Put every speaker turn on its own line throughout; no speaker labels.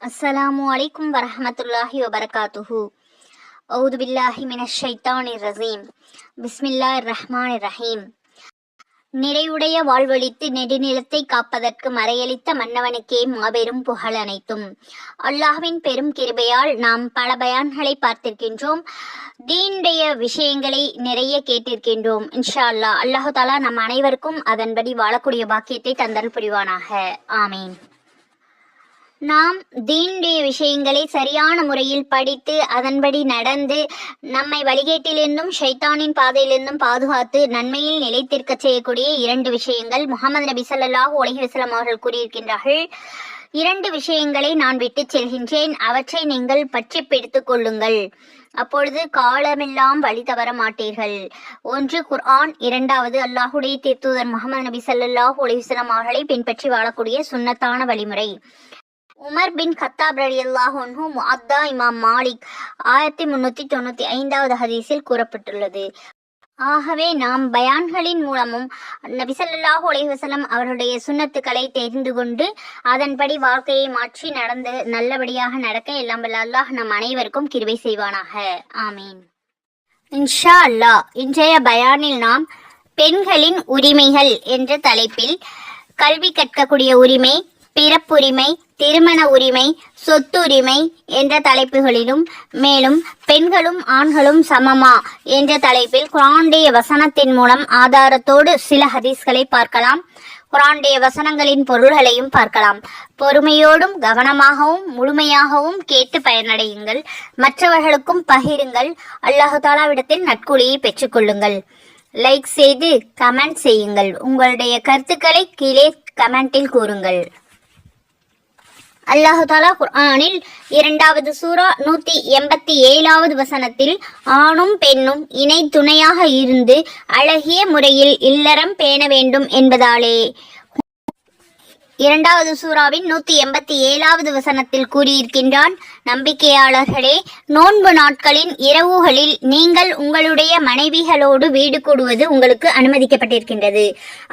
அஸ்ஸலாமு அலைக்கும் வரஹமத்துல்லாஹி வபரகாத்துஹு. அவுது பில்லாஹி மினஷ் ஷைத்தானிர் ரஜீம். பிஸ்மில்லாஹிர் ரஹ்மானிர் ரஹீம். நிறைவுடைய வாழ்வழித்து நெடுநிலத்தை காப்பதற்கு மறையளித்த மன்னவனுக்கே மாபெரும் புகழ் அனைத்தும். அல்லாஹ்வின் பெரும் கிருபையால் நாம் பல பயான்களை பார்த்திருக்கின்றோம். தீனுடைய விஷயங்களை நிறைய கேட்டிருக்கின்றோம். இன்ஷா அல்லாஹ் அல்லாஹு தாலா நம் அனைவருக்கும் அதன்படி வாழக்கூடிய பாக்கியத்தை தந்தல் புரிவானாக. ஆமீன். நாம் தீனுடைய விஷயங்களை சரியான முறையில் படித்து அதன்படி நடந்து நம்மை வழிகேட்டிலிருந்தும் ஷைத்தானின் பாதையிலிருந்தும் பாதுகாத்து நன்மையில் நிலைத்திருக்க செய்யக்கூடிய 2 விஷயங்கள் முஹம்மது நபி ஸல்லல்லாஹு அலைஹி வஸல்லம் அவர்கள் கூறியிருக்கின்றார்கள். 2 விஷயங்களை நான் விட்டு செல்கின்றேன், அவற்றை நீங்கள் பற்றி பிடித்துக் கொள்ளுங்கள், அப்பொழுது காலமெல்லாம் வழி தவற மாட்டீர்கள். 1 குர்ஆன், 2வது அல்லாஹுடைய தூதர் முஹம்மது நபி ஸல்லல்லாஹு அலைஹி வஸல்லம் அவர்களை பின்பற்றி வாழக்கூடிய சுன்னத்தான வழிமுறை. உமர் பின் கத்தாப் ரலியல்லாஹு அன்ஹு முஅத்தா இமாம் மாலிக் 1395வது ஹதீஸில் கூறப்பட்டுள்ளது. ஆகவே நாம் பயான்களின் மூலமும் நபி ஸல்லல்லாஹு அலைஹி வஸல்லம் அவருடைய சுன்னத்துக்களை தெரிந்து கொண்டு அதன்படி வாழ்க்கையை மாற்றி நடந்து நல்லபடியாக நடக்க எல்லாம் வல்ல அல்லாஹ் நம் அனைவருக்கும் கிருபை செய்வானாக. ஆமீன். இன்ஷா அல்லாஹ் இன்றைய பயானில் நாம் பெண்களின் உரிமைகள் என்ற தலைப்பில் கல்வி கற்கக்கூடிய உரிமை, பிறப்புரிமை, திருமண உரிமை, சொத்துரிமை என்ற தலைப்புகளிலும், மேலும் பெண்களும் ஆண்களும் சமமா என்ற தலைப்பில் குர்ஆனுடைய வசனத்தின் மூலம் ஆதாரத்தோடு சில ஹதீஸ்களை பார்க்கலாம். குர்ஆனுடைய வசனங்களின் பொருள்களையும் பார்க்கலாம். பொறுமையோடும் கவனமாகவும் முழுமையாகவும் கேட்டு பயனடையுங்கள். மற்றவர்களுக்கும் பகிருங்கள். அல்லாஹு தாலாவிடத்தில் நற்கூலியை பெற்றுக்கொள்ளுங்கள். லைக் செய்து கமெண்ட் செய்யுங்கள். உங்களுடைய கருத்துக்களை கீழே கமெண்டில் கூறுங்கள். அல்லாஹு தாலா குர்ஆனில் 2வது சூரா 187வது வசனத்தில் ஆணும் பெண்ணும் இணை துணையாக இருந்து அழகிய முறையில் இல்லறம் பேண வேண்டும் என்பதாலே 2வது சூறாவின் 187வது வசனத்தில் கூறியிருக்கின்றான், நம்பிக்கையாளர்களே, நோன்பு நாட்களின் இரவுகளில் நீங்கள் உங்களுடைய மனைவிகளோடு வீடு கூடுவது உங்களுக்கு அனுமதிக்கப்பட்டிருக்கின்றது.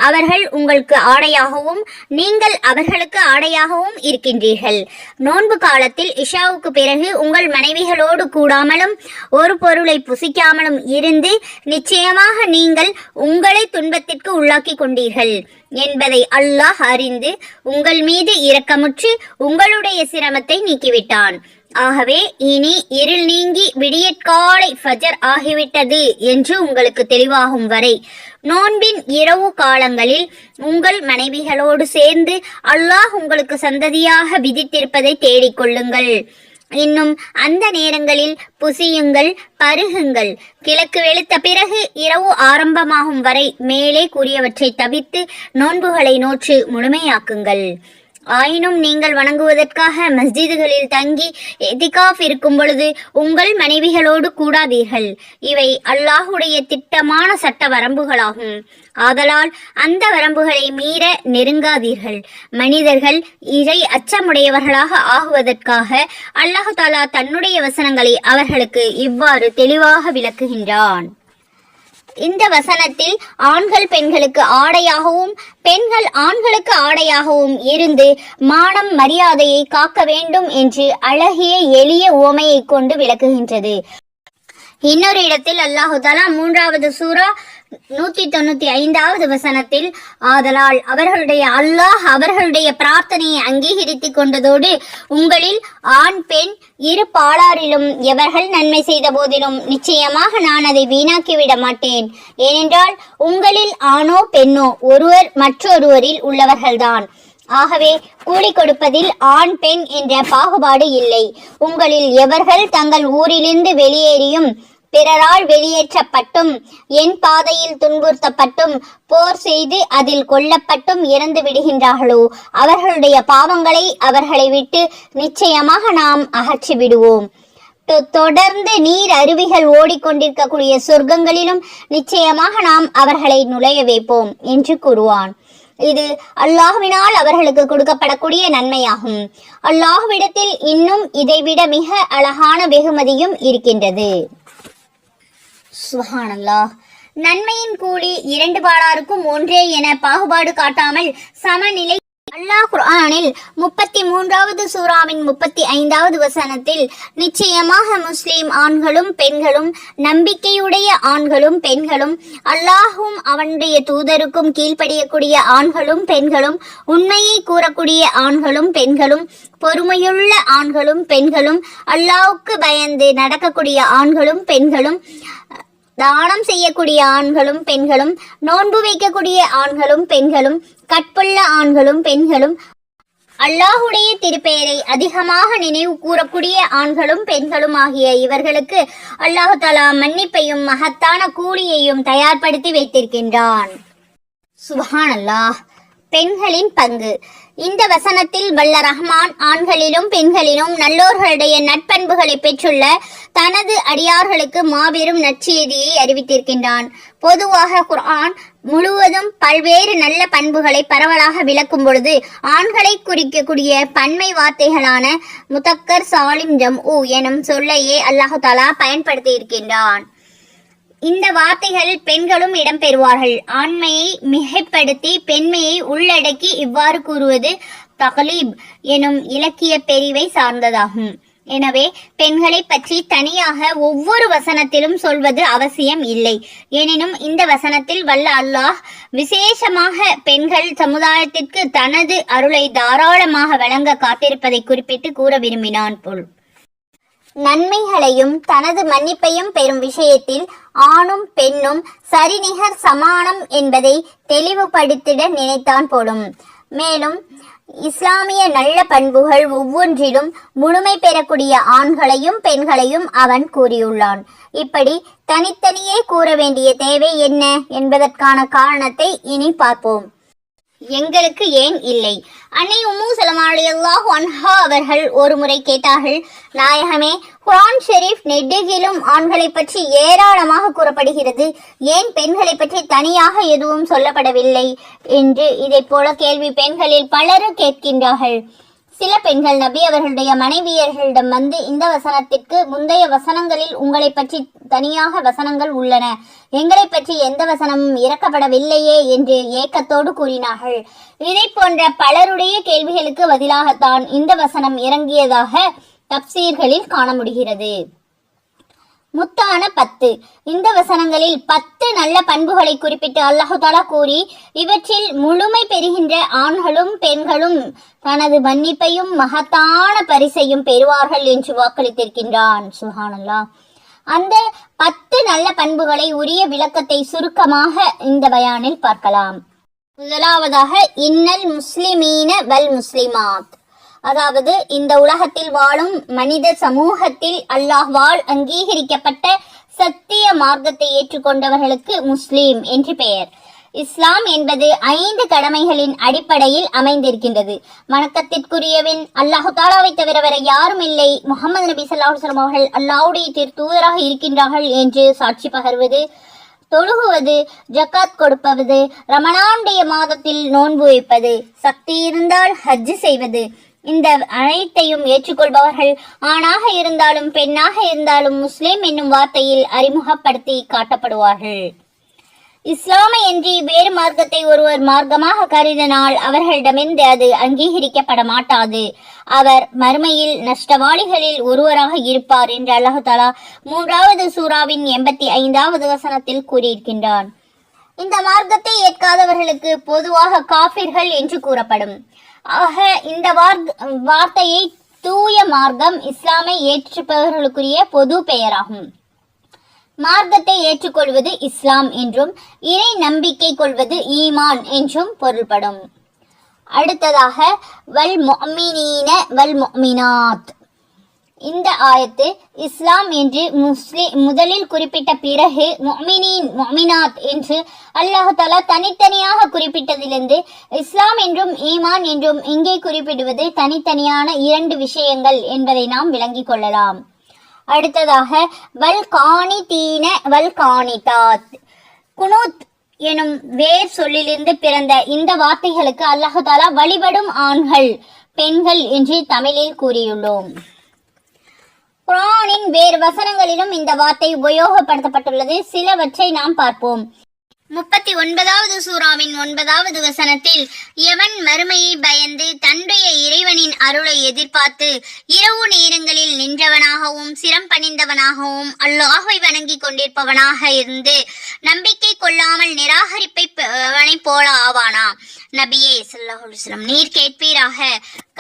அவர்கள் உங்களுக்கு ஆடையாகவும் நீங்கள் அவர்களுக்கு ஆடையாகவும் இருக்கின்றீர்கள். நோன்பு காலத்தில் இஷாவுக்கு பிறகு உங்கள் மனைவிகளோடு கூடாமலும் ஒரு பொருளை புசிக்காமலும் இருந்து நிச்சயமாக நீங்கள் உங்களை துன்பத்திற்கு உள்ளாக்கி கொண்டீர்கள் என்பதை அல்லாஹ் அறிந்து உங்கள் மீது இரக்கமுற்று உங்களுடைய சிரமத்தை நீக்கிவிட்டான். ஆகவே இனி இருள் நீங்கி விடியற்காலை ஃபஜர் ஆகிவிட்டது என்று உங்களுக்கு தெளிவாகும் வரை நோன்பின் இரவு காலங்களில் உங்கள் மனைவிகளோடு சேர்ந்து அல்லாஹ் உங்களுக்கு சந்ததியாக விதித்திருப்பதை தேடிக்கொள்ளுங்கள். இன்னும் அந்த நேரங்களில் புசியுங்கள், பருகுங்கள். கிழக்கு வெளுத்த பிறகு இரவு ஆரம்பமாகும் வரை மேலே கூறியவற்றை தவிர்த்து நோன்புகளை நோற்று முழுமையாக்குங்கள். ஆயினும் நீங்கள் வணங்குவதற்காக மஸ்ஜிதுகளில் தங்கி இதிகாஃப் இருக்கும் பொழுது உங்கள் மனைவிகளோடு கூடாதீர்கள். இவை அல்லாஹுடைய திட்டமான சட்ட வரம்புகளாகும். ஆதலால் அந்த வரம்புகளை மீற நெருங்காதீர்கள். மனிதர்கள் இறை அச்சமுடையவர்களாக ஆகுவதற்காக அல்லாஹு தாலா தன்னுடைய வசனங்களை அவர்களுக்கு இவ்வாறு தெளிவாக விளக்குகின்றான். இந்த வசனத்தில் ஆண்கள் பெண்களுக்கு ஆடையாகவும் பெண்கள் ஆண்களுக்கு ஆடையாகவும் இருந்து மானம் மரியாதையை காக்க வேண்டும் என்று அழகிய எளிய உவமையை கொண்டு விளக்குகின்றது. இன்னொரு இடத்தில் அல்லாஹு தாலா 3வது சூரா 195வது வசனத்தில் ஆதலால் அல்லாஹ் அவர்களுடைய பிரார்த்தனையை அங்கீகரித்துக் கொண்டதோடு உங்களில் ஆண் பெண் இரு பாலாரிலும் எவர்கள் நன்மை செய்த போதிலும் நிச்சயமாக நான் அதை வீணாக்கிவிட மாட்டேன். ஏனென்றால் உங்களில் ஆணோ பெண்ணோ ஒருவர் மற்றொருவரில் உள்ளவர்கள்தான். ஆகவே கூலி கொடுப்பதில் ஆண் பெண் என்ற பாகுபாடு இல்லை. உங்களில் எவர்கள் தங்கள் ஊரிலிருந்து வெளியேறியும் பிறரால் வெளியேற்றப்பட்டும் என் பாதையில் துன்புறுத்தப்பட்டும் போர் செய்து அதில் கொல்லப்பட்டும் இறந்து விடுகின்றார்களோ அவர்களுடைய பாவங்களை அவர்களை விட்டு நிச்சயமாக நாம் அகற்றி விடுவோம். தொடர்ந்து நீர் அருவிகள் ஓடிக்கொண்டிருக்கக்கூடிய சொர்க்கங்களிலும் நிச்சயமாக நாம் அவர்களை நுழைய வைப்போம் என்று கூறுவான். இது அல்லாஹ்வினால் அவர்களுக்கு கொடுக்கப்படக்கூடிய நன்மையாகும். அல்லாஹ்விடத்தில் இன்னும் இதைவிட மிக அழகான வெகுமதியும் இருக்கின்றது. சுப்ஹானல்லாஹ். நன்மையின் கூலி 2 பாலாருக்கும் ஒன்றே என பாகுபாடு காட்டாமல் சமநிலை அல்லாஹ் குர்ஆனில் 33வது சூராவின் 35வது வசனத்தில் நிச்சயமாக முஸ்லிம் ஆண்களும் பெண்களும், நம்பிக்கையுடைய ஆண்களும் பெண்களும், அல்லாஹும் அவனுடைய தூதருக்கும் கீழ்ப்படியக்கூடிய ஆண்களும் பெண்களும், உண்மையை கூறக்கூடிய ஆண்களும் பெண்களும், பொறுமையுள்ள ஆண்களும் பெண்களும், அல்லாஹ்வுக்கு பயந்து நடக்கக்கூடிய ஆண்களும் பெண்களும், தானம் செய்யக்கூடிய ஆண்களும் பெண்களும், நோன்பு வைக்கக்கூடிய ஆண்களும் பெண்களும், கற்புள்ள ஆண்களும் பெண்களும், அல்லாஹுடைய திருப்பெயரை அதிகமாக நினைவு கூறக்கூடிய ஆண்களும் பெண்களும் ஆகிய இவர்களுக்கு அல்லாஹு தஆலா மன்னிப்பையும் மகத்தான கூலியையும் தயார்படுத்தி வைத்திருக்கின்றான். சுப்ஹானல்லாஹ். பெண்களின் பங்கு. இந்த வசனத்தில் வல்ல ரஹ்மான் ஆண்களிலும் பெண்களிலும் நல்லோர்களுடைய நட்பண்புகளை பெற்றுள்ள தனது அடியார்களுக்கு மாபெரும் நற்செய்தியை அறிவித்திருக்கின்றான். பொதுவாக குர்ஆன் முழுவதும் பல்வேறு நல்ல பண்புகளை பரவலாக விளக்கும் பொழுது ஆண்களை குறிக்கக்கூடிய பன்மை வார்த்தைகளான முதக்கர், சாலிம், ஜம்உ எனும் சொல்லையே அல்லாஹு தஆலா பயன்படுத்தி இருக்கின்றான். இந்த வார்த்தைகள் பெண்களும் இடம்பெறுவார்கள். ஆண்மையை மிகைப்படுத்தி பெண்மையை உள்ளடக்கி இவ்வாறு கூறுவது தக்லீப் எனும் இலக்கிய பிரிவை சார்ந்ததாகும். எனவே பெண்களை பற்றி தனியாக ஒவ்வொரு வசனத்திலும் சொல்வது அவசியம் இல்லை. எனினும் இந்த வசனத்தில் வல்ல அல்லாஹ் விசேஷமாக பெண்கள் சமுதாயத்திற்கு தனது அருளை தாராளமாக வழங்க காத்திருப்பதை குறிப்பிட்டு கூற விரும்பினான் போல். நன்மைகளையும் தனது மன்னிப்பையும் பெறும் விஷயத்தில் ஆணும் பெண்ணும் சரிநிகர் சமானம் என்பதை தெளிவுபடுத்திட நினைத்தான் போலும். மேலும் இஸ்லாமிய நல்ல பண்புகள் ஒவ்வொன்றிலும் முழுமை பெறக்கூடிய ஆண்களையும் பெண்களையும் அவன் கூறியுள்ளான். இப்படி தனித்தனியே கூற வேண்டிய தேவை என்ன என்பதற்கான காரணத்தை இனி பார்ப்போம். எங்களுக்கு ஏன் இல்லை? அன்னை உம்மு சலமா ரலியல்லாஹு அன்ஹா அவர்கள் ஒரு முறை கேட்டார்கள், நாயகமே, குர்ஆன் ஷெரீஃப் நெடுகிலும் ஆண்களை பற்றி ஏராளமாக கூறப்படுகிறது, ஏன் பெண்களை பற்றி தனியாக எதுவும் சொல்லப்படவில்லை என்று. இதை போல கேள்வி பெண்களில் பலரும் கேட்கின்றார்கள். சில பெண்கள் நபி அவர்களுடைய மனைவியர்களிடம் வந்து, இந்த வசனத்திற்கு முந்தைய வசனங்களில் உங்களை பற்றி தனியாக வசனங்கள் உள்ளன, எங்களை பற்றி எந்த வசனமும் இறக்கப்படவில்லையே என்று ஏக்கத்தோடு கூறினார்கள். இதை போன்ற பலருடைய கேள்விகளுக்கு பதிலாகத்தான் இந்த வசனம் இறங்கியதாக தப்சீர்களில் காண முடிகிறது. முத்தான 10. இந்த வசனங்களில் 10 நல்ல பண்புகளை குறிப்பிட்டு அல்லாஹு தஆலா கூறி, இவற்றில் முழுமை பெறுகின்ற ஆண்களும் பெண்களும் தனது மன்னிப்பையும் மகத்தான பரிசையும் பெறுவார்கள் என்று வாக்களித்திருக்கின்றான். சுப்ஹானல்லாஹ். அந்த 10 நல்ல பண்புகளை உரிய விளக்கத்தை சுருக்கமாக இந்த பயானில் பார்க்கலாம். முதலாவதாக, இன்னல் முஸ்லிமீன வல் முஸ்லிமாத், அதாவது இந்த உலகத்தில் வாழும் மனித சமூகத்தில் அல்லாஹ்வால் அங்கீகரிக்கப்பட்ட சத்திய மார்க்கத்தை ஏற்றுக்கொண்டவர்களுக்கு முஸ்லீம் என்று பெயர். இஸ்லாம் என்பது 5 கடமைகளின் அடிப்படையில் அமைந்திருக்கின்றது. வணக்கத்திற்குரியவன் அல்லாஹு தஆலாவை தவிர வேற யாரும் இல்லை, முஹம்மது நபி ஸல்லல்லாஹு அலைஹி வஸல்லம் அவர்கள் அல்லாஹ்வுடைய தூதராக இருக்கின்றார்கள் என்று சாட்சி பகர்வது, தொழுகுவது, ஜக்காத் கொடுப்பது, ரமலானுடைய மாதத்தில் நோன்பு வைப்பது, சக்தி இருந்தால் ஹஜ் செய்வது, இந்த அனைத்தையும் ஏற்றுக்கொள்பவர்கள் ஆணாக இருந்தாலும் பெண்ணாக இருந்தாலும் முஸ்லிம் என்னும் வார்த்தையில் அறிமுகப்படுத்தி காட்டப்படுவார்கள். இஸ்லாமை அன்றி வேறு மார்க்கத்தை ஒருவர் மார்க்கமாக கருதினால் அவர்களிடமிருந்து அது அங்கீகரிக்கப்பட மாட்டாது. அவர் மறுமையில் நஷ்டவாளிகளில் ஒருவராக இருப்பார் என்று அல்லாஹ் தஆலா 3வது சூராவின் 85வது வசனத்தில் கூறியிருக்கின்றான். இந்த மார்க்கத்தை ஏற்காதவர்களுக்கு பொதுவாக காஃபிர்கள் என்று கூறப்படும். ஆக இந்த வார்த்தையை தூய மார்க்கம், இஸ்லாமை ஏற்றுப்பவர்களுக்குரிய பொது பெயராகும். மார்க்கத்தை ஏற்றுக்கொள்வது இஸ்லாம் என்றும் இறை நம்பிக்கை கொள்வது ஈமான் என்றும் பொருள்படும். அடுத்ததாக, வல் முஃமினீன வல் முஃமினாத். இந்த ஆயத்து இஸ்லாம் என்று முதலில் குறிப்பிட்ட பிறகு முஃமினீன் முஃமினாத் என்று அல்லாஹ் தஆலா தனித்தனியாக குறிப்பிட்டதிலிருந்து இஸ்லாம் என்றும் ஈமான் என்றும் இங்கே குறிப்பிடுவது தனித்தனியான 2 விஷயங்கள் என்பதை நாம் விளங்கிக் கொள்ளலாம். அடுத்ததாக, வல் காணிதீன வல் காணிதாத். குனூத் எனும் வேர் சொல்லிலிருந்து பிறந்த இந்த வார்த்தைகளுக்கு அல்லாஹ் தஆலா வழிபடும் ஆண்கள் பெண்கள் என்று தமிழில் கூறியுள்ளோம். குர்ஆனின் வேறு வசனங்களிலும் இந்த வார்த்தை உபயோகப்படுத்தப்பட்டுள்ளது. சிலவற்றை நாம் பார்ப்போம். 39வது சூராவின் 9வது வசனத்தில், எவன் மறுமையை பயந்து தன்னுடைய இறைவனின் அருளை எதிர்பார்த்து இரவு நேரங்களில் நின்றவனாகவும் சிரம் பணிந்தவனாகவும் அல்லாஹ்வை வணங்கி கொண்டிருப்பவனாக இருந்து நம்பிக்கை கொள்ளாமல் நிராகரிப்பவனை போல ஆவானா? நபியே ஸல்லல்லாஹு அலைஹி வஸல்லம், நீர் கேட்பீராக,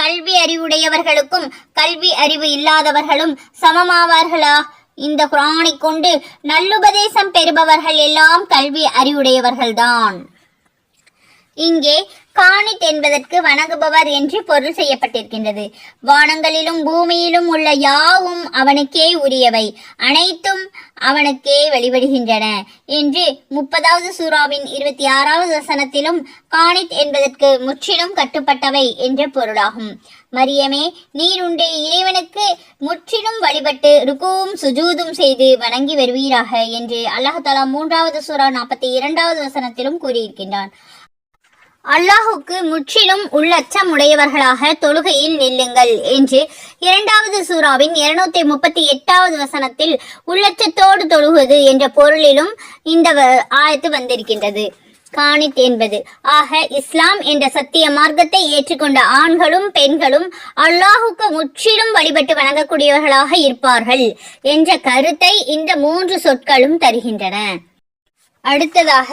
கல்வி அறிவுடையவர்களுக்கும் கல்வி அறிவு இல்லாதவர்களும் சமமாவார்களா? இந்த குர்ஆனை கொண்டு நல்லுபதேசம் பெறுபவர்கள் எல்லாம் கல்வி அறிவுடையவர்கள்தான். இங்கே காணித் என்பதற்கு வணங்குபவர் என்று பொருள் செய்யப்பட்டிருக்கின்றது. வானங்களிலும் பூமியிலும் உள்ள யாவும் அவனுக்கே உரியவை, அனைத்தும் அவனுக்கே வழிபடுகின்றன என்று 30வது சூராவின் 26வது வசனத்திலும் காணித் என்பதற்கு முற்றிலும் கட்டுப்பட்டவை என்ற பொருளாகும். மரியமே, நீர் உன்னுடைய இறைவனுக்கு முற்றிலும் வழிபட்டு ருக்குவும் சுஜூதும் செய்து வணங்கி வருவீராக என்று அல்லாஹ் தஆலா 3வது சூரா 42வது வசனத்திலும் கூறியிருக்கின்றான். அல்லாஹுக்கு முற்றிலும் உள்ளச்சம் உடையவர்களாக தொழுகையில் நில்லுங்கள் என்று 2வது சூராவின் 238வது வசனத்தில் உள்ளச்சத்தோடு தொழுவது என்ற பொருளிலும் இந்த ஆயத்து வந்திருக்கின்றது. காணித் என்பது ஆக இஸ்லாம் என்ற சத்திய மார்க்கத்தை ஏற்றுக்கொண்ட ஆண்களும் பெண்களும் அல்லாஹுக்கு முற்றிலும் வழிபட்டு வணங்கக்கூடியவர்களாக இருப்பார்கள் என்ற கருத்தை இந்த 3 சொற்களும் தருகின்றன. அடுத்ததாக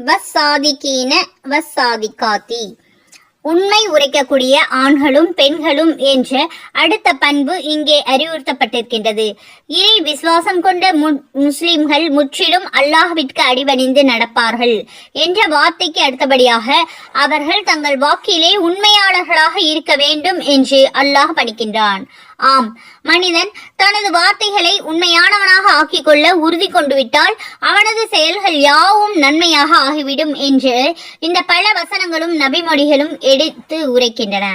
வஸ்ஸாதிகீன வஸ்ஸாதிகாத்தி, உண்மை உரைக்கக்கூடிய ஆண்களும் பெண்களும் என்ற அடுத்த பண்பு இங்கே அறிவுறுத்தப்பட்டிருக்கின்றது. இறை விசுவாசம் கொண்ட முஸ்லிம்கள் முற்றிலும் அல்லாஹ்விற்கு அடிபணிந்து நடப்பார்கள் என்ற வார்த்தைக்கு அடுத்தபடியாக அவர்கள் தங்கள் வாக்கிலே உண்மையாளர்களாக இருக்க வேண்டும் என்று அல்லாஹ் பணிக்கின்றான். ஆம், மனிதன் தனது வார்த்தைகளை உண்மையானவனாக ஆக்கிக் கொள்ள உறுதி கொண்டு விட்டால் அவனது செயல்கள் யாவும் நன்மையாக ஆகிவிடும் என்று இந்த பல வசனங்களும் நபிமொழிகளும் எடுத்து உரைக்கின்றன.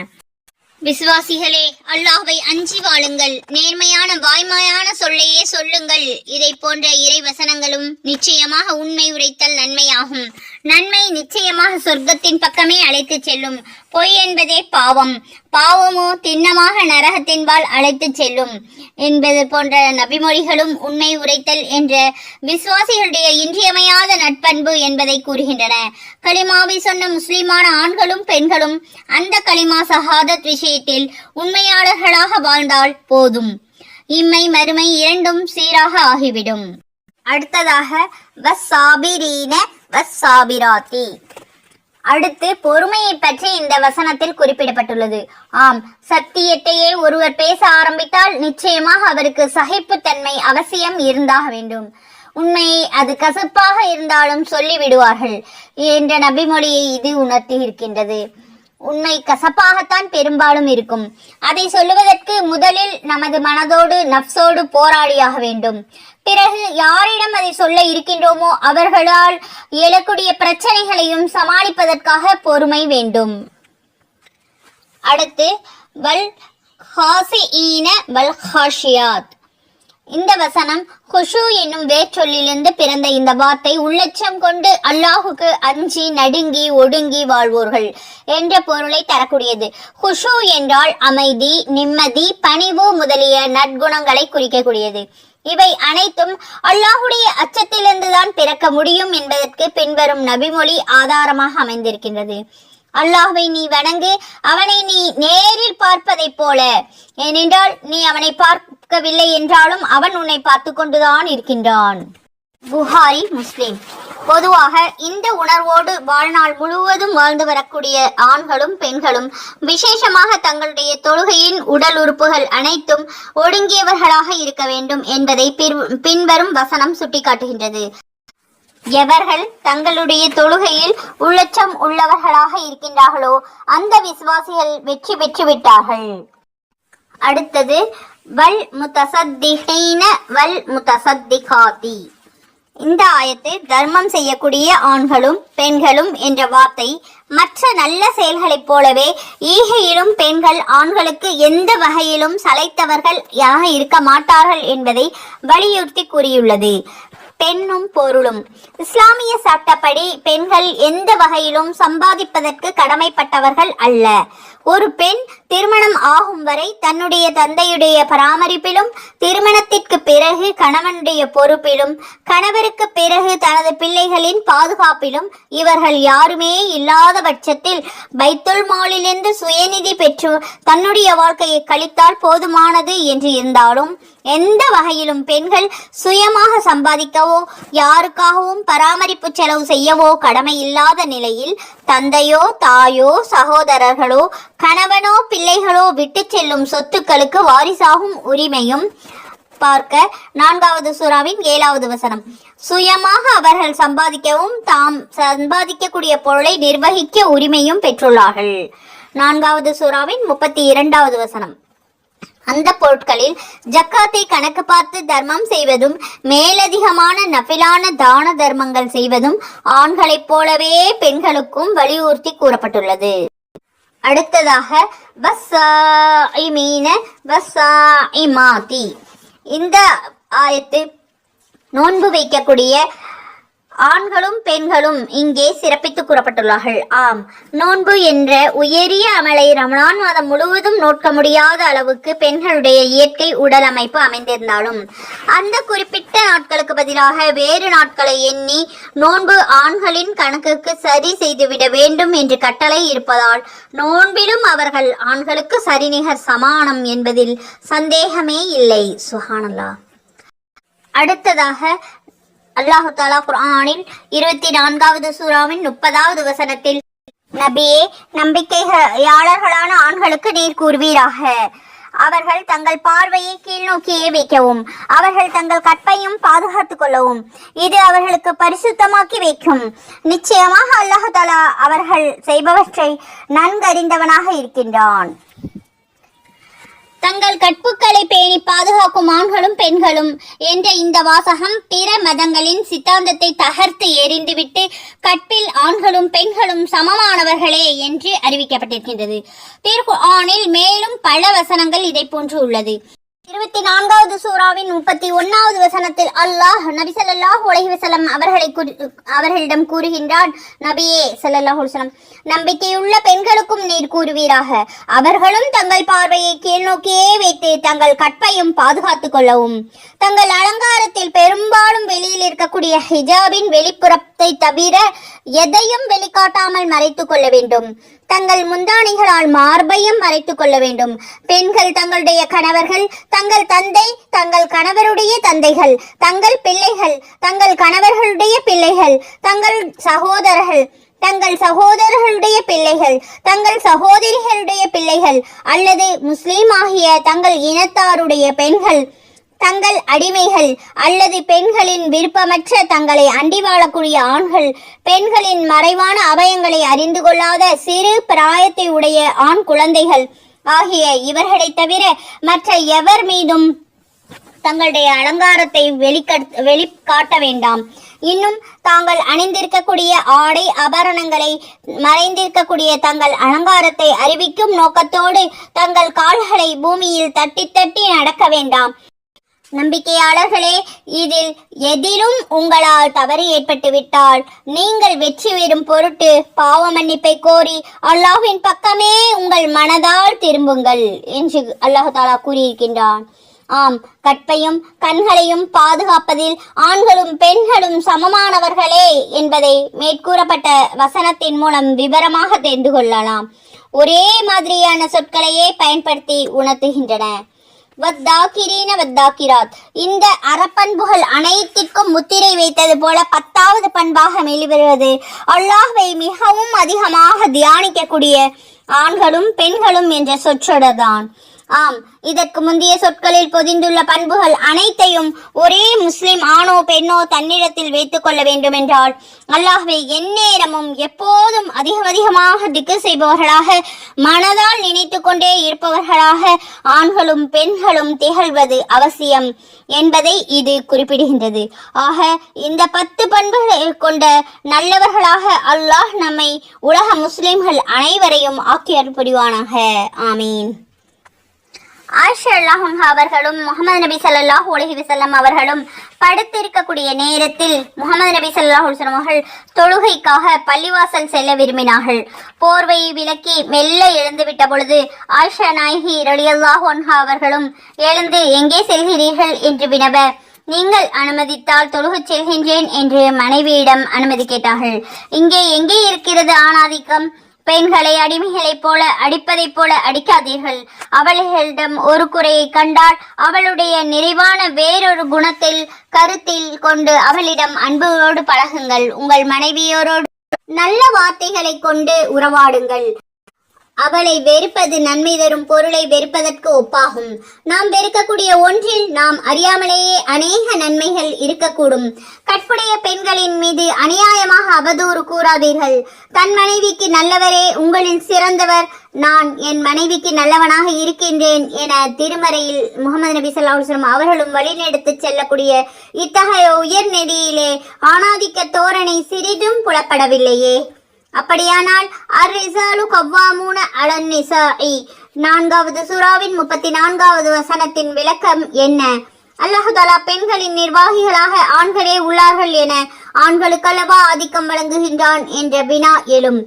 விசுவாசிகளே, அல்லாஹ்வை அஞ்சி வாழுங்கள், நேர்மையான வாய்மையான சொல்லையே சொல்லுங்கள். இதை போன்ற இறை வசனங்களும் நிச்சயமாக உண்மை உரைத்தல் நன்மையாகும். நன்மை நிச்சயமாக சொர்க்கத்தின் பக்கமே அழைத்து செல்லும். பொய் என்பதே பாவம், பாவமோ திண்ணமாக நரகத்தின்பால் அழைத்து செல்லும் என்பது போன்ற நபிமொழிகளும் உண்மை உரைத்தல் என்ற விசுவாசிகளுடைய இன்றியமையாத நட்பண்பு என்பதை கூறுகின்றன. கலிமாவை சொன்ன முஸ்லிமான ஆண்களும் பெண்களும் அந்த கலிமா ஷஹாதத் விஷயத்தில் உண்மையாளர்களாக வாழ்ந்தால் போதும். இம்மை மறுமை இரண்டும் சீராக ஆகிவிடும். அடுத்ததாக வஸ்ஸாபிரீன வஸ்ஸாபிராத்தி, அடுத்து பொறுமையை பற்றி இந்த வசனத்தில் குறிப்பிடப்பட்டுள்ளது. ஆம், சத்தியத்தையே ஒருவர் பேச ஆரம்பித்தால் நிச்சயமாக அவருக்கு சகிப்புத்தன்மை அவசியம் இருந்தாக வேண்டும். உண்மையை அது கசப்பாக இருந்தாலும் சொல்லிவிடுவார்கள் என்ற நபிமொழியை இது உணர்த்தி இருக்கின்றது. உண்மை கசப்பாகத்தான் பெரும்பாலும் இருக்கும். அதை சொல்லுவதற்கு முதலில் நமது மனதோடு நப்சோடு போராடியாக வேண்டும். பிறகு யாரிடம் அதை சொல்ல இருக்கின்றோமோ அவர்களால் எழக்கூடிய பிரச்சனைகளையும் சமாளிப்பதற்காக பொறுமை வேண்டும். அடுத்து வல் ஹாசிஈன வல் ஹாஷியாத், இந்த வசனம் குஷு என்னும் வேர்ச்சொல்லிலிருந்து பிறந்த இந்த வார்த்தை உள்ளச்சம் கொண்டு அல்லாஹுக்கு அஞ்சி நடுங்கி ஒடுங்கி வாழ்வோர்கள் என்ற பொருளை தரக்கூடியது. குஷு என்றால் அமைதி, நிம்மதி, பணிவு முதலிய நற்குணங்களை குறிக்கக்கூடியது. இவை அனைத்தும் அல்லாஹுடைய அச்சத்திலிருந்துதான் பிறக்க முடியும் என்பதற்கு பின்வரும் நபிமொழி ஆதாரமாக அமைந்திருக்கின்றது. அல்லாஹ்வை நீ வணங்கு, அவனை நீ நேரில் பார்ப்பதைப் போல. ஏனென்றால் நீ அவனை பார்க்கவில்லை என்றாலும் அவன் உன்னை பார்த்து கொண்டுதான் இருக்கின்றான். புகாரி, முஸ்லிம். பொதுவாக இந்த உணர்வோடு வாழ்நாள் முழுவதும் வாழ்ந்து வரக்கூடிய ஆண்களும் பெண்களும் விசேஷமாக தங்களுடைய தொழுகையின் உடல் உறுப்புகள் அனைத்தும் ஒடுங்கியவர்களாக இருக்க வேண்டும் என்பதை பின்வரும் வசனம் சுட்டிக்காட்டுகின்றது. எவர்கள் தங்களுடைய தொழுகையில் உள்ளச்சம் உள்ளவர்களாக இருக்கின்றார்களோ அந்த விசுவாசிகள் வெற்றி பெற்று விட்டார்கள். அடுத்தது வல் முத்தசத்திகீன வல் முத்தசத்திகாத்தி, இந்த ஆயத்து தர்மம் செய்யக்கூடிய ஆண்களும் பெண்களும் என்ற வார்த்தை மற்ற நல்ல செயல்களைப் போலவே ஈகையிலும் பெண்கள் ஆண்களுக்கு எந்த வகையிலும் சளைத்தவர்கள் யாக இருக்க மாட்டார்கள் என்பதை வலியுறுத்தி கூறியுள்ளது. பெண்ணும் பொருளும், இஸ்லாமிய சட்டப்படி பெண்கள் எந்த வகையிலும் சம்பாதிப்பதற்கு கடமைப்பட்டவர்கள் அல்ல. ஒரு பெண் திருமணம் ஆகும் வரை தன்னுடைய தந்தையுடைய பராமரிப்பிலும், திருமணத்திற்கு பிறகு கணவனுடைய பொறுப்பிலும், கணவருக்கு பிறகு தனது பிள்ளைகளின் பாதுகாப்பிலும் இவர்கள் யாருமே இல்லாத பட்சத்தில் பைத்துல் மாலிலிருந்து சுயநிதி பெற்று தன்னுடைய வாழ்க்கையை கழித்தால் போதுமானது என்று இருந்தாலும், எந்த வகையிலும் பெண்கள் சுயமாக சம்பாதிக்கவோ யாருக்காகவும் பராமரிப்பு செலவு செய்யவோ கடமை இல்லாத நிலையில் தந்தையோ தாயோ சகோதரர்களோ கணவனோ பிள்ளைகளோ விட்டு செல்லும் சொத்துக்களுக்கு வாரிசாகும் உரிமையும் பார்க்க 4வது சூராவின் 7வது வசனம். சுயமாக அவர்கள் சம்பாதிக்கவும் தாம் சம்பாதிக்கக்கூடிய பொருளை நிர்வகிக்க உரிமையும் பெற்றுள்ளார்கள். 4வது சூராவின் 32வது வசனம். அந்த பொருட்களில் ஜக்காத்தை கணக்கு பார்த்து தர்மம் செய்வதும், மேலதிகமான நஃபிலான தான தர்மங்கள் செய்வதும் ஆண்களைப் போலவே பெண்களுக்கும் வலியுறுத்தி கூறப்பட்டுள்ளது. அடுத்ததாக வஸ்ஸாயிமீன வஸ்ஸாயிமாத்தி. இந்த ஆயத்து நோன்பு வைக்கக்கூடிய ஆண்களும் பெண்களும் இங்கே சிறப்பித்து கூறப்பட்டுள்ளார்கள். ஆம், நோன்பு என்ற உயரிய அமலை ரமலான் மாதம் முழுவதும் நோக்க முடியாத அளவுக்கு பெண்களுடைய இயற்கை உடல் அமைப்பு அமைந்திருந்தாலும் அந்த குறிப்பிட்ட நாட்களுக்கு பதிலாக வேறு நாட்களை எண்ணி நோன்பு ஆண்களின் கணக்குக்கு சரி செய்துவிட வேண்டும் என்று கட்டளை இருப்பதால் நோன்பிலும் அவர்கள் ஆண்களுக்கு சரிநிகர் சமானம் என்பதில் சந்தேகமே இல்லை. சுப்ஹானல்லாஹ். அடுத்ததாக அல்லாஹு தஆலா குர்ஆனில் 24வது சூராவின் 30வது வசனத்தில், நபியே, நம்பிக்கையாளர்களான ஆண்களுக்கு நீர் கூறுவீராக, அவர்கள் தங்கள் பார்வையை கீழ் நோக்கியே வைக்கவும், அவர்கள் தங்கள் கற்பையும் பாதுகாத்துக் கொள்ளவும், இது அவர்களுக்கு பரிசுத்தமாக்கி வைக்கும். நிச்சயமாக அல்லாஹு தஆலா அவர்கள் செய்பவற்றை நன்கறிந்தவனாக இருக்கின்றான். தங்கள் கற்புக்களை பேணி பாதுகாக்கும் ஆண்களும் பெண்களும் என்ற இந்த வாசகம் பிற மதங்களின் சித்தாந்தத்தை தகர்த்து எறிந்துவிட்டு கற்பில் ஆண்களும் பெண்களும் சமமானவர்களே என்று அறிவிக்கப்பட்டிருக்கின்றது. திருக்குர்ஆனில் மேலும் பல வசனங்கள் இதை போன்று உள்ளது. 24வது சூராவின் 31வது வசனத்தில் அல்லாஹ் நபி ஸல்லல்லாஹு அலைஹி வஸல்லம் அவர்களிடம் கூறுகின்றான், நபியே ஸல்லல்லாஹு அலைஹி வஸல்லம், நம்பிக்கையுள்ள பெண்களுக்கும் நீர் கூறுவீராக, அவர்களும் தங்கள் பார்வையை கீழ் நோக்கியே வைத்து தங்கள் கற்பையும் பாதுகாத்துக் கொள்ளவும், தங்கள் அலங்காரத்தில் பெரும்பாலும் வெளியில் இருக்கக்கூடிய ஹிஜாபின் வெளிப்புறத்தை தவிர எதையும் வெளிக்காட்டாமல் மறைத்துக் கொள்ள வேண்டும், தங்கள் முந்தாணிகளால் மார்பையும் மறைத்துக் கொள்ள வேண்டும். பெண்கள் தங்களுடைய கணவர்கள், தங்கள் தந்தை, தங்கள் கணவருடைய தந்தைகள், தங்கள் பிள்ளைகள், தங்கள் கணவர்களுடைய பிள்ளைகள், தங்கள் சகோதரர்கள், தங்கள் சகோதரர்களுடைய பிள்ளைகள், தங்கள் சகோதரிகளுடைய பிள்ளைகள் அல்லது முஸ்லீம் ஆகிய தங்கள் இனத்தாருடைய பெண்கள், தங்கள் அடிமைகள் அல்லது பெண்களின் விருப்பமற்ற தங்களை அண்டி வாழக்கூடிய ஆண்கள், பெண்களின் மறைவான அபயங்களை அறிந்து கொள்ளாத சிறு பிராயத்தை உடைய ஆண் குழந்தைகள் ஆகிய இவர்களை தவிர மற்ற எவர் மீதும் தங்களுடைய அலங்காரத்தை வெளிக்காட்ட வேண்டாம். இன்னும் தாங்கள் அணிந்திருக்கக்கூடிய ஆடை ஆபரணங்களை மறைந்திருக்கக்கூடிய தங்கள் அலங்காரத்தை அறிவிக்கும் நோக்கத்தோடு தங்கள் கால்களை பூமியில் தட்டி தட்டி நடக்க வேண்டாம். நம்பிக்கையாளர்களே, இதில் எதிலும் உங்களால் தவறு ஏற்பட்டுவிட்டால் நீங்கள் வெற்றி பெறும் பொருட்டு பாவ மன்னிப்பை கோரி அல்லாஹ்வின் பக்கமே உங்கள் மனதால் திரும்புங்கள் என்று அல்லாஹ் தஆலா கூறியிருக்கின்றான். ஆம், கற்பையும் கண்களையும் பாதுகாப்பதில் ஆண்களும் பெண்களும் சமமானவர்களே என்பதை மேற்கூறப்பட்ட வசனத்தின் மூலம் விவரமாக தெரிந்து கொள்ளலாம். ஒரே மாதிரியான சொற்களையே பயன்படுத்தி உணர்த்துகின்றன. வத்தாக்கிரீன வத்தாக்கிராத். இந்த அறப்பண்புகள் அனைத்திற்கும் முத்திரை வைத்தது போல 10வது பண்பாக வெளிவருவது அல்லாஹ்வை மிகவும் அதிகமாக தியானிக்கக்கூடிய ஆண்களும் பெண்களும் என்ற சொற்றொடர்தான். ஆம், இதற்கு முந்தைய சொற்களில் பொதிந்துள்ள பண்புகள் அனைத்தையும் ஒரே முஸ்லிம் ஆணோ பெண்ணோ தன்னிடத்தில் வைத்துக் கொள்ள வேண்டும் என்றால் அல்லாஹ்வை எந்நேரமும் எப்போதும் அதிகமாக திக்ர் செய்பவர்களாக, மனதால் நினைத்து கொண்டே இருப்பவர்களாக ஆண்களும் பெண்களும் திகழ்வது அவசியம் என்பதை இது குறிப்பிடுகின்றது. ஆக இந்த 10 பண்புகளை கொண்ட நல்லவர்களாக அல்லாஹ் நம்மை உலக முஸ்லிம்கள் அனைவரையும் ஆக்கி அருள் புரிவானாக. ஆமீன். ஆயிஷா ரலியல்லாஹு அன்ஹா அவர்களும் முஹம்மது நபி ஸல்லல்லாஹு அலைஹி வஸல்லம் அவர்களும் படுத்திருக்கக்கூடிய நேரத்தில் முகமது நபி ஸல்லல்லாஹு அலைஹி வஸல்லம் அவர்கள் தொழுகைக்காக பள்ளிவாசல் செல்ல விரும்பினார்கள். போர்வையை விலக்கி மெல்ல எழுந்துவிட்ட பொழுது ஆயிஷா நாயகி ரலியல்லாஹு அன்ஹா அவர்களும் எழுந்து எங்கே செல்கிறீர்கள் என்று வினவ, நீங்கள் அனுமதித்தால் தொழுகச் செல்கின்றேன் என்று மனைவியிடம் அனுமதி கேட்டார்கள். இங்கே எங்கே இருக்கிறது ஆணாதிக்கம்? பெண்களை அடிமைகளைப் போல அடிப்பதைப் போல அடிக்காதீர்கள். அவளிடம் ஒரு குறையை கண்டால் அவளுடைய நிறைவான வேறொரு குணத்தில் கருத்தில் கொண்டு அவளிடம் அன்போடு பழகுங்கள். உங்கள் மனைவியோரோடு நல்ல வார்த்தைகளை கொண்டு உறவாடுங்கள். அவளை வெறுப்பது நன்மை தரும் பொருளை வெறுப்பதற்கு ஒப்பாகும். நாம் வெறுக்கக்கூடிய ஒன்றில் நாம் அறியாமலேயே அநேக நன்மைகள் இருக்கக்கூடும். கற்புடைய பெண்களின் மீது அநியாயமாக அவதூறு கூறாதீர்கள். தன் மனைவிக்கு நல்லவரே உங்களில் சிறந்தவர், நான் என் மனைவிக்கு நல்லவனாக இருக்கின்றேன் என திருமறையில் முகமது நபி ஸல்லல்லாஹு அலைஹி வஸல்லம் அவர்களும் வழிநடத்தி செல்லக்கூடிய இத்தகைய உயர் நெறியிலே ஆணாதிக்க தோரணை சிறிதும் புலப்படவில்லையே. அப்படியானால் அர்-ரிஜாலு கவ்வாமூன அலன் நிசாஇ 4வது சூராவின் 34வது வசனத்தின் விளக்கம் என்ன? அல்லாஹ் தஆலா பெண்களின் நிர்வாகிகளாக ஆண்களே உள்ளார்கள் என ஆண்களுக்கல்லவா ஆதிக்கம் வழங்குகின்றான் என்ற வினா எழும்.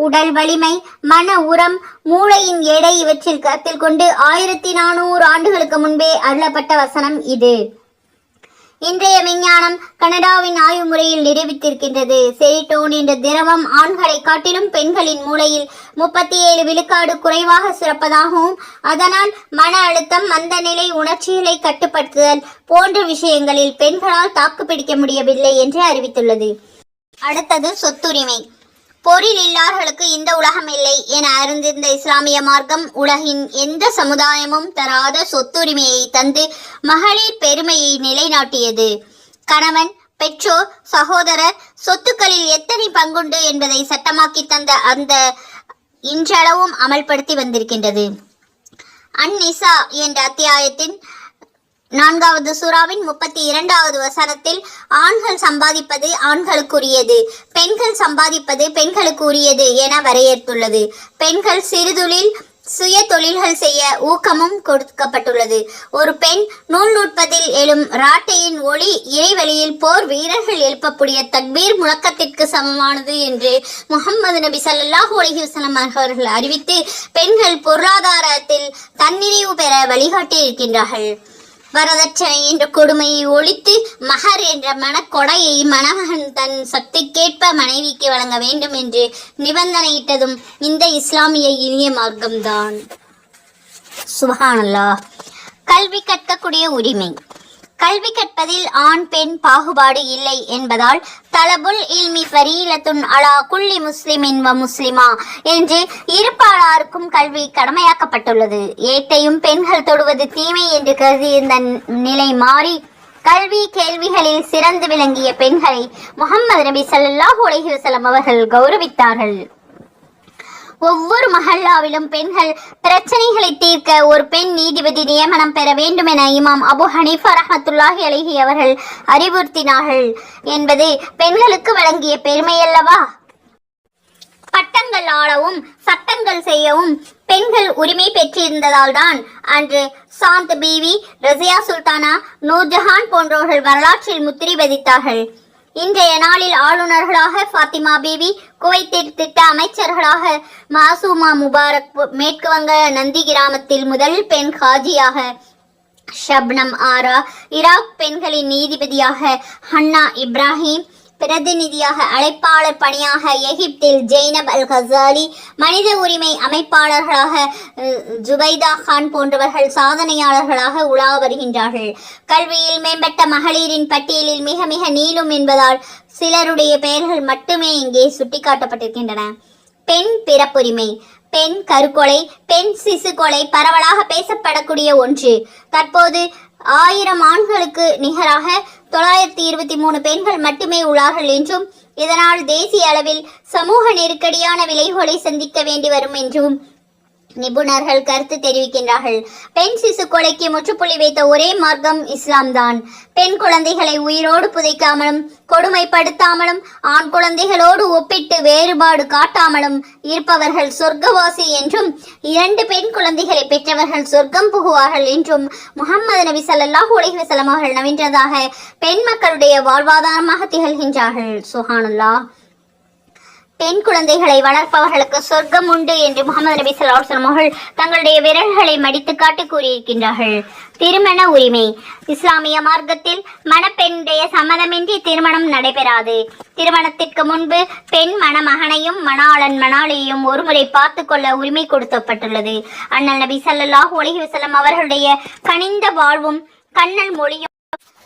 உடல் வலிமை, மன உரம், மூளையின் எடை இவற்றில் கருத்தில் கொண்டு 1400 ஆண்டுகளுக்கு முன்பே அருளப்பட்ட வசனம் இது. இன்றைய விஞ்ஞானம் கனடாவின் ஆய்வு முறையில் நிரூபித்திருக்கின்றது. செரிட்டோன் என்ற திரவம் ஆண்களை காட்டிலும் பெண்களின் மூளையில் 37 விழுக்காடு குறைவாக சுரப்பதாகவும் அதனால் மன அழுத்தம், மந்தநிலை, உணர்ச்சிகளை கட்டுப்படுத்துதல் போன்ற விஷயங்களில் பெண்களால் தாக்குப்பிடிக்க முடியவில்லை என்று அறிவித்துள்ளது. அடுத்தது சொத்துரிமை. பொருள் இல்லார்களுக்கு இந்த உலகம் இல்லை என அறிந்திருந்த இஸ்லாமிய மார்க்கம் உலகின் எந்த சமுதாயமும் தராத சொத்துரிமையை தந்து மகளிர் பெருமையை நிலைநாட்டியது. கணவன், பெற்றோர், சகோதரர் சொத்துக்களில் எத்தனை பங்குண்டு என்பதை சட்டமாக்கி தந்த அந்த இன்றளவும் அமல்படுத்தி வந்திருக்கின்றது. அன்-நிசா என்ற அத்தியாயத்தின் 4வது சூராவின் 32வது வசனத்தில் ஆண்கள் சம்பாதிப்பது ஆண்களுக்குரியது, பெண்கள் சம்பாதிப்பது பெண்களுக்குரியது என வரையறுத்துள்ளது. பெண்கள் சிறுதொழில், சுய தொழில்கள் செய்ய ஊக்கமும் கொடுக்கப்பட்டுள்ளது. ஒரு பெண் நூல் நூற்பதில் எழும் ராட்டையின் ஒளி இறைவழியில் போர் வீரர்கள் எழுப்பக்கூடிய தக்பீர் முழக்கத்திற்கு சமமானது என்று முஹம்மது நபி ஸல்லல்லாஹு அலைஹி வஸல்லம் அவர்கள் அறிவித்து பெண்கள் பொருளாதாரத்தில் தன்னிறைவு பெற வழிகாட்டி இருக்கின்றார்கள். வரதட்சணை என்ற கொடுமையை ஒழித்து மகர் என்ற மனக்கொடையை மணமகன் தன் சக்திக்கேற்ப மனைவிக்கு வழங்க வேண்டும் என்று நிபந்தனையிட்டதும் இந்த இஸ்லாமிய இனிய மார்க்கம்தான். சுப்ஹானல்லாஹ். கல்வி கற்கக்கூடிய உரிமை. கல்வி கற்பதில் ஆண் பெண் பாகுபாடு இல்லை என்பதால் தலபுல் இல்மி ஃபரீலத்துன் அலா குல்லி முஸ்லிமின் வ முஸ்லிமா என்று இருப்பாளருக்கும் கல்வி கடமையாக்கப்பட்டுள்ளது. ஏட்டையும் பெண்கள் தொடுவது தீமை என்று கருதியிருந்த நிலை மாறி கல்வி கேள்விகளில் சிறந்து விளங்கிய பெண்களை முஹம்மது நபி ஸல்லல்லாஹு அலைஹி வஸல்லம் அவர்கள் கௌரவித்தார்கள். ஒவ்வொரு மஹல்லாவிலும் பெண்கள் பிரச்சனைகளை தீர்க்க ஒரு பெண் நீதிபதி நியமனம் பெற வேண்டும் என இமாம் அபு ஹனீஃபா ரஹ்மத்துல்லாஹி அலைஹி அவர்கள் அறிவுறுத்தினார்கள் என்பது பெண்களுக்கு வழங்கிய பெருமையல்லவா? பட்டங்கள் ஆளவும் சட்டங்கள் செய்யவும் பெண்கள் உரிமை பெற்றிருந்ததால் தான் அன்று சாந்த் பீவி, ரசியா சுல்தானா, நூர்ஜஹான் போன்றவர்கள் வரலாற்றில் முத்திரை பதித்தார்கள். இன்றைய நாளில் ஆளுநர்களாக ஃபாத்திமா பீவி, குவைத்தில் திட்ட அமைச்சர்களாக மாசூமா முபாரக், மேற்கு வங்க நந்தி கிராமத்தில் முதல் பெண் காஜியாக ஷப்னம் ஆரா, ஈராக் பெண்களின் நீதிபதியாக ஹன்னா இப்ராஹிம், பிரதிநிதியாக அழைப்பாளர் பணியாக எகிப்தில் ஜெய்னப் அல் கசாலி, மனித உரிமை அமைப்பாளர்களாக ஜுபைதா கான் போன்றவர்கள் சாதனையாளர்களாக உலா வருகின்றார்கள். கல்வியில் மேம்பட்ட மகளிரின் பட்டியலில் மிக மிக நீளும் என்பதால் சிலருடைய பெயர்கள் மட்டுமே இங்கே சுட்டிக்காட்டப்பட்டிருக்கின்றன. பெண் பிறப்புரிமை. பெண் கருக்கொலை, பெண் சிசு கொலை பரவலாக பேசப்படக்கூடிய ஒன்று. தற்போது 1000 ஆண்களுக்கு நிகராக 923 பெண்கள் மட்டுமே உள்ளார்கள் என்றும் இதனால் தேசிய அளவில் சமூக நெருக்கடியான விளைவுகளை சந்திக்க வேண்டி வரும் என்றும் நிபுணர்கள் கருத்து தெரிவிக்கின்றார்கள். பெண் சிசு கொலைக்கு முற்றுப்புள்ளி வைத்த ஒரே மார்க்கம் இஸ்லாம் தான். பெண் குழந்தைகளை உயிரோடு புதைக்காமலும் கொடுமைப்படுத்தாமலும் ஆண் குழந்தைகளோடு ஒப்பிட்டு வேறுபாடு காட்டாமலும் இருப்பவர்கள் சொர்க்கவாசி என்றும் 2 பெண் குழந்தைகளை பெற்றவர்கள் சொர்க்கம் புகுவார்கள் என்றும் முஹம்மது நபி ஸல்லல்லாஹு அலைஹி வஸல்லம் அவர்கள் நவின்றதாக பெண் மக்களுடைய வாழ்வாதாரமாக திகழ்கின்றார்கள். சுப்ஹானல்லாஹ். பெண் குழந்தைகளை வளர்ப்பவர்களுக்கு சொர்க்கம் உண்டு என்று முகமது நபி ஸல்லல்லாஹு அலைஹி வஸல்லம் அவர்கள் தங்களுடைய விரல்களை மடித்து காட்டி கூறியிருக்கின்றார்கள். திருமண உரிமை. இஸ்லாமிய மார்க்கத்தில் மணப்பெண்ணுடைய சம்மதமின்றி திருமணம் நடைபெறாது. திருமணத்திற்கு முன்பு பெண் மணமகனையும் மணாளன் மணாளியையும் ஒருமுறை பார்த்து கொள்ள உரிமை கொடுக்கப்பட்டுள்ளது. அண்ணல் நபி ஸல்லல்லாஹு அலைஹி வஸல்லம் அவர்களுடைய கனிந்த வாழ்வும் கண்ணல் மொழியும்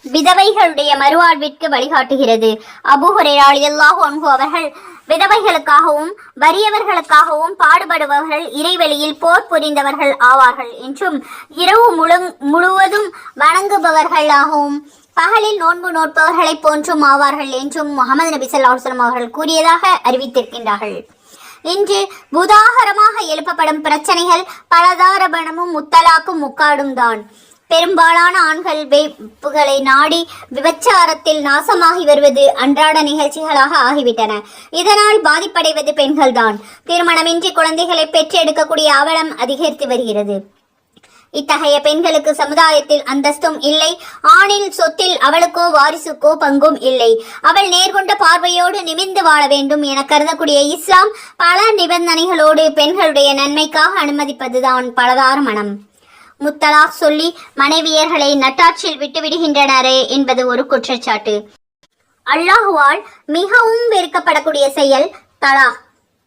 விதவைகளுடைய மறுவாழ்விற்கு வழிகாட்டுகிறது. அபூ ஹுரைரா ரலியல்லாஹு அன்ஹு அவர்கள் விதவைகளுக்காகவும் வறியவர்களுக்காகவும் பாடுபடுபவர்கள் இறைவெளியில் போர் புரிந்தவர்கள் ஆவார்கள் என்றும் இரவு முழுவதும் வணங்குபவர்களாகவும் பகலில் நோன்பு நோட்பவர்களை போன்றும் ஆவார்கள் என்றும் முஹம்மது நபி ஸல்லல்லாஹு அலைஹி வஸல்லம் அவர்கள் கூறியதாக அறிவித்திருக்கின்றார்கள். இன்று புதாகரமாக எழுப்பப்படும் பிரச்சனைகள் பலதாரபணமும் முத்தலாக்கும் முக்காடும் தான். பெரும்பாலான ஆண்கள் வேப்புகளை நாடி விபச்சாரத்தில் நாசமாகி வருவது அன்றாட நிகழ்ச்சிகளாக ஆகிவிட்டன. இதனால் பாதிப்படைவது பெண்கள்தான். திருமணமின்றி குழந்தைகளை பெற்றெடுக்கக்கூடிய அவலம் அதிகரித்து வருகிறது. இத்தகைய பெண்களுக்கு சமுதாயத்தில் அந்தஸ்தும் இல்லை. ஆணின் சொத்தில் அவளுக்கோ வாரிசுக்கோ பங்கும் இல்லை. அவள் நேர்கொண்ட பார்வையோடு நிமிர்ந்து வாழ வேண்டும் என கருதக்கூடிய இஸ்லாம் பல நிபந்தனைகளோடு பெண்களுடைய நன்மைக்காக அனுமதிப்பதுதான் பலதார மனம். முத்தலாக் சொல்லி மனைவியர்களை நட்டாற்றில் விட்டுவிடுகின்றனரே என்பது ஒரு குற்றச்சாட்டு. அல்லாஹுவால் மிகவும் வெறுக்கப்படக்கூடிய செயல் தலாக்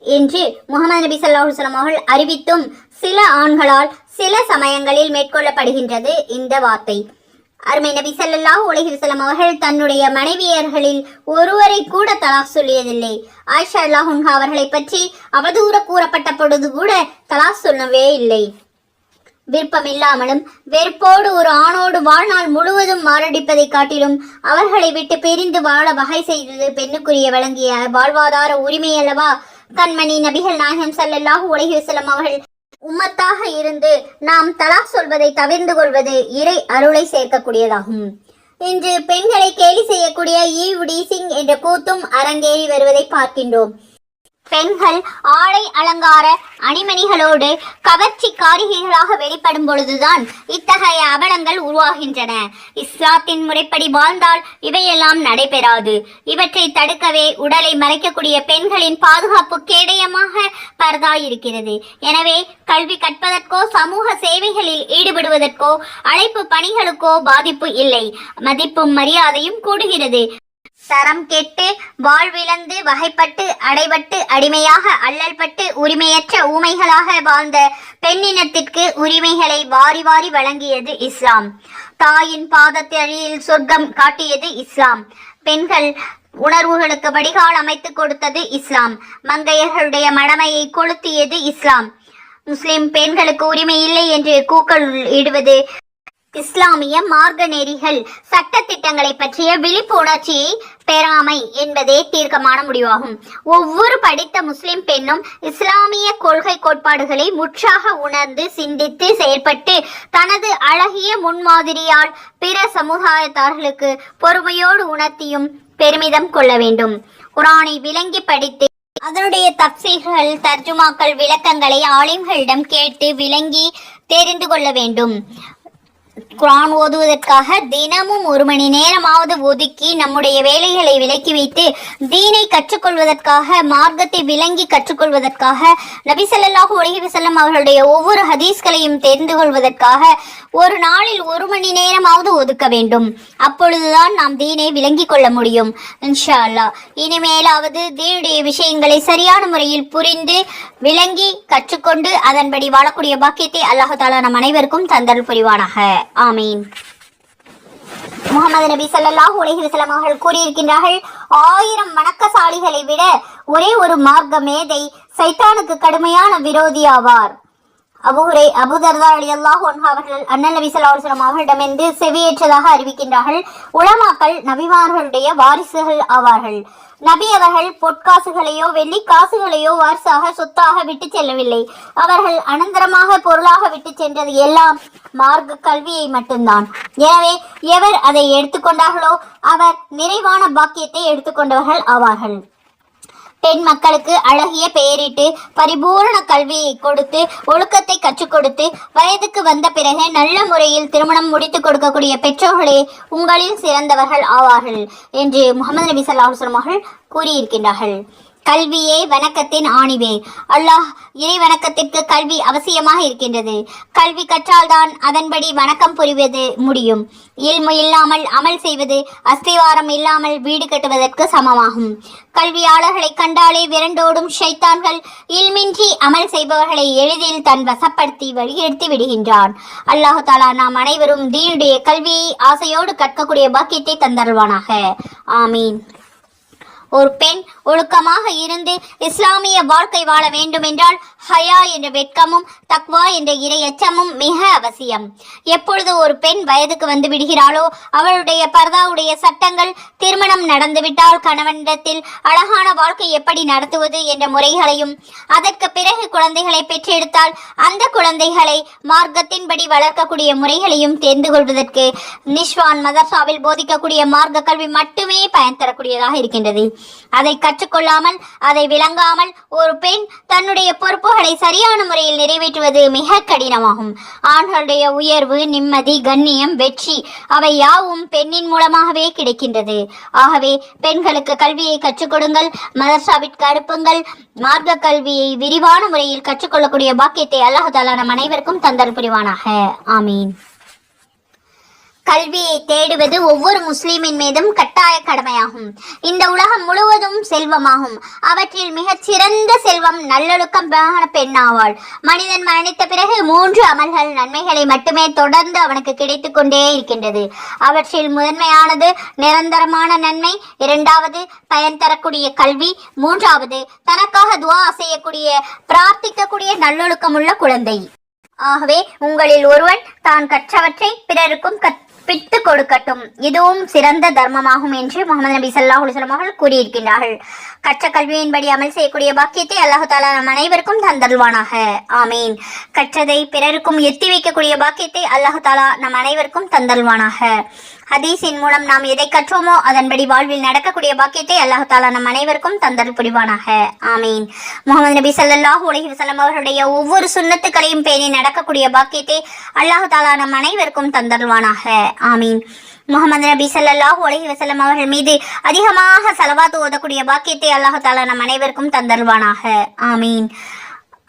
என்று முஹம்மது நபி ஸல்லல்லாஹு அலைஹி வஸல்லம் அவர்கள் அறிவித்தும் சில ஆண்களால் சில சமயங்களில் மேற்கொள்ளப்படுகின்றது இந்த வார்த்தை. அருமை நபி ஸல்லல்லாஹு அலைஹி வஸல்லம் அவர்கள் தன்னுடைய மனைவியர்களில் ஒருவரை கூட தலாக் சொல்லியதில்லை. ஆயிஷா ரலியல்லாஹு அன்ஹா அவர்களை பற்றி அவதூற கூறப்பட்ட பொழுது கூட தலாக் சொல்லவே இல்லை. விருப்பமில்லாமலும் வெறுப்போடு ஒரு ஆணோடு வாழ்நாள் முழுவதும் மாரடிப்பதை காட்டிலும் அவர்களை விட்டு பிரிந்து வாழ வகை செய்தது பெண்ணுக்குரிய வழங்கிய வாழ்வாதார உரிமை அல்லவா? கண்மணி நபிகள் நாயகம் ஸல்லல்லாஹு அலைஹி வஸல்லம் அவர்கள் உம்மத்தாக இருந்து நாம் தலாக் சொல்வதை தவிர்த்து கொள்வது இறை அருளை சேர்க்கக்கூடியதாகும். இன்று பெண்களை கேலி செய்யக்கூடிய ஈவ் டீசிங் என்ற கூத்தும் அரங்கேறி வருவதை பார்க்கின்றோம். பெண்கள் ஆடை அலங்கார அணிமணிகளோடு கவர்ச்சிக்காரிகளாக வெளிப்படும் பொழுதுதான் இத்தகைய அவலங்கள் உருவாகின்றன. இஸ்லாத்தின் முறைப்படி வாழ்ந்தால் இவையெல்லாம் நடைபெறாது. இவற்றை தடுக்கவே உடலை மறைக்கக்கூடிய பெண்களின் பாதுகாப்பு கேடயமாக பர்தா இருக்கிறது. எனவே கல்வி கற்பதற்கோ சமூக சேவைகளில் ஈடுபடுவதற்கோ அழைப்பு பணிகளுக்கோ பாதிப்பு இல்லை. மதிப்பும் மரியாதையும் கூடுகிறது. தரம் கெட்டு வாழ்விழந்து வகைப்பட்டு அடைபட்டு அடிமையாக அல்லல்பட்டு உரிமையற்ற ஊமைகளாக வாழ்ந்த பெண்ணினத்திற்கு உரிமைகளை வாரி வாரி வழங்கியது இஸ்லாம். தாயின் பாதத்தடியில் சொர்க்கம் காட்டியது இஸ்லாம். பெண்கள் உணர்வுகளுக்கு வடிகால் அமைத்து கொடுத்தது இஸ்லாம். மங்கையர்களுடைய மடமையை கொளுத்தியது இஸ்லாம். முஸ்லிம் பெண்களுக்கு உரிமை இல்லை என்று கூக்கள் இடுவது இஸ்லாமிய மார்க்க நெறிகள் சட்ட திட்டங்களை பற்றிய விழிப்புணர்ச்சியை பெறாமை என்பதே தீர்க்கமான முடிவாகும். ஒவ்வொரு படித்த முஸ்லிம் பெண்ணும் இஸ்லாமிய கொள்கை கோட்பாடுகளை முற்றாக உணர்ந்து சிந்தித்து செயல்பட்டு தனது அழகிய முன்மாதிரியால் பிற சமுதாயத்தார்களுக்கு பொறுமையோடு உணர்த்தியும் பெருமிதம் கொள்ள வேண்டும். குர்ஆனை விளங்கி படித்து அதனுடைய தப்சீர்கள் தர்ஜுமாக்கள் விளக்கங்களை ஆலிம்களிடம் கேட்டு விளங்கி தெரிந்து கொள்ள வேண்டும். குர்ஆன் ஓதுவதற்காக தினமும் 1 மணி நேரமாவது ஒதுக்கி நம்முடைய வேலைகளை விலக்கி வைத்து தீனை கற்றுக்கொள்வதற்காக மார்க்கத்தை விளங்கி கற்றுக்கொள்வதற்காக நபி ஸல்லல்லாஹு அலைஹி வஸல்லம் அவர்களுடைய ஒவ்வொரு ஹதீஸ்களையும் தெரிந்து கொள்வதற்காக ஒரு நாளில் 1 மணி நேரமாவது ஒதுக்க வேண்டும். அப்பொழுதுதான் நாம் தீனை விளங்கி கொள்ள முடியும். இன்ஷா அல்லாஹ் இனிமேலாவது தீனுடைய விஷயங்களை சரியான முறையில் புரிந்து விளங்கி கற்றுக்கொண்டு அதன்படி வாழக்கூடிய பாக்கியத்தை அல்லாஹ் தஆலா நம் அனைவருக்கும் தந்தருள் புரிவானாக. ஆமீன். முஹம்மது நபி ஸல்லல்லாஹு அலைஹி வஸல்லம் அவர்கள் கூறியிருக்கின்றார்கள், 1000 வணக்கசாலிகளை விட ஒரே ஒரு மார்க்க மேதை சைத்தானுக்கு கடுமையான விரோதி ஆவார். அபூ தர்தா ரலியல்லாஹு அன்ஹு அவர்கள் அண்ணல் நபி ஸல்லல்லாஹு அலைஹி வஸல்லம் அவர்களிடமிருந்து செவியேற்றதாக அறிவிக்கின்றார்கள். உலமாக்கள் நபிமார்களுடைய வாரிசுகள் ஆவார்கள். நபி அவர்கள் பொற்காசுகளையோ வெள்ளி காசுகளையோ வாரிசாக சொத்தாக விட்டு செல்லவில்லை. அவர்கள் அனந்தரமாக பொருளாக விட்டு சென்றது எல்லாம் மார்க்க கல்வியை மட்டும்தான். எனவே எவர் அதை எடுத்துக்கொண்டார்களோ அவர் நிறைவான பாக்கியத்தை எடுத்துக்கொண்டவர்கள் ஆவார்கள். பெண் மக்களுக்கு அழகிய பெயரிட்டு பரிபூரண கல்வியை கொடுத்து ஒழுக்கத்தை கற்றுக் கொடுத்து வயதுக்கு வந்த பிறகு நல்ல முறையில் திருமணம் முடித்து கொடுக்கக்கூடிய பெற்றோர்களே உங்களில் சிறந்தவர்கள் ஆவார்கள் என்று முகமது நபி ஸல்லல்லாஹு அலைஹி வஸல்லம் அவர்கள் கூறியிருக்கின்றார்கள். கல்வியே வணக்கத்தின் ஆணிவேர். அல்லாஹ் இறை வணக்கத்திற்கு கல்வி அவசியமாக இருக்கின்றது. கல்வி கற்றால்தான் அதன்படி வணக்கம் புரிவது முடியும். இல்மு இல்லாமல் அமல் செய்வது அஸ்திவாரம் இல்லாமல் வீடு கட்டுவதற்கு சமமாகும். கல்வியாளர்களை கண்டாலே விரண்டோடும் ஷைத்தான்கள் இல்மின்றி அமல் செய்பவர்களை எளிதில் தன் வசப்படுத்தி வழியெடுத்து விடுகின்றான். அல்லாஹு தாலா நாம் அனைவரும் தீனுடைய கல்வியை ஆசையோடு கற்கக்கூடிய பாக்கியத்தை தந்தருவானாக. ஆமீன். ஒரு பெண் ஒழுக்கமாக இருந்து இஸ்லாமிய வாழ்க்கை வாழ வேண்டும் என்றால் ஹயா என்ற வெட்கமும் தக்வா என்ற இறை அச்சமும் மிக அவசியம். எப்பொழுது ஒரு பெண் வயதுக்கு வந்து விடுகிறாளோ அவளுடைய பர்தாவுடைய சட்டங்கள், திருமணம் நடந்துவிட்டால் கணவனிடத்தில் அழகான வாழ்க்கை எப்படி நடத்துவது என்ற முறைகளையும், அதற்கு பிறகு குழந்தைகளை பெற்றெடுத்தால் அந்த குழந்தைகளை மார்க்கத்தின்படி வளர்க்கக்கூடிய முறைகளையும் தெரிந்து கொள்வதற்கு நிஷ்வான் மதர்சாவில் போதிக்கக்கூடிய மார்க்க கல்வி மட்டுமே பயன் தரக்கூடியதாக இருக்கின்றது. அதை கற்றுக்கொள்ளாமல் அதை விளங்காமல் ஒரு பெண் தன்னுடைய பொறுப்புகளை சரியான முறையில் நிறைவேற்றுவது மிக கடினமாகும். ஆண்களுடைய உயர்வு, நிம்மதி, கண்ணியம், வெற்றி அவை யாவும் பெண்ணின் மூலமாகவே கிடைக்கின்றது. ஆகவே பெண்களுக்கு கல்வியை கற்றுக் கொடுங்கள், மதர்சாவிற்கு அனுப்புங்கள். மார்க்க கல்வியை விரிவான முறையில் கற்றுக்கொள்ளக்கூடிய பாக்கியத்தை அல்லாஹ் தஆலா நம் அனைவருக்கும் தந்தல் புரிவானாக. ஆமீன். கல்வியை தேடுவது ஒவ்வொரு முஸ்லிமின் மீதும் கட்டாய கடமையாகும். இந்த உலகம் முழுவதும் செல்வமாகும். அவற்றில் மிகச் சிறந்த செல்வம் நல்லொழுக்கமான பெண்ணாவாள். மனிதன் மரணித்த பிறகு 3 அமல்கள் நன்மைகளை மட்டுமே தொடர்ந்து அவனுக்கு கிடைத்துக் கொண்டே இருக்கின்றது. அவற்றில் முதன்மையானது நிரந்தரமான நன்மை, 2வது பயன் தரக்கூடிய கல்வி, 3வது தனக்காக துஆ செய்யக்கூடிய பிரார்த்திக்கக்கூடிய நல்லொழுக்கமுள்ள குழந்தை. ஆகவே உங்களில் ஒருவன் தான் கற்றவற்றை பிறருக்கும் பிட்டு கொடுக்கட்டும், இதுவும் சிறந்த தர்மமாகும் என்று முகமது நபி ஸல்லல்லாஹு அலைஹி வஸல்லம் அவர்கள் கூறியிருக்கின்றார்கள். கற்ற கல்வியின்படி அமல் செய்யக்கூடிய பாக்கியத்தை அல்லாஹ் தஆலா நம் அனைவருக்கும் தந்தருவானாக. ஆமீன். கற்றதை பிறருக்கும் எத்தி வைக்கக்கூடிய பாக்கியத்தை அல்லாஹ் தஆலா நம் அனைவருக்கும் தந்தருவானாக. ஹதீஸின் மூலம் நாம் எதை கற்றோமோ அதன்படி வாழ்வில் நடக்கக்கூடிய பாக்கியத்தை அல்லாஹ் தஆலா நம் அனைவருக்கும் தந்தல் புரிவானாக. ஆமீன். முகமது நபி ஸல்லல்லாஹு அலைஹி வஸல்லம் அவர்களுடைய ஒவ்வொரு சுன்னத்துக்களையும் பேணி நடக்கக்கூடிய பாக்கியத்தை அல்லாஹ் தஆலா நம் அனைவருக்கும் தந்தருவானாக. ஆமீன். முகமது நபி ஸல்லல்லாஹு அலைஹி வஸல்லம் அவர்கள் மீது அதிகமாக ஸலவாத் ஓதக்கூடிய பாக்கியத்தை அல்லாஹ் தஆலா நம் அனைவருக்கும் தந்தருவானாக. ஆமீன்.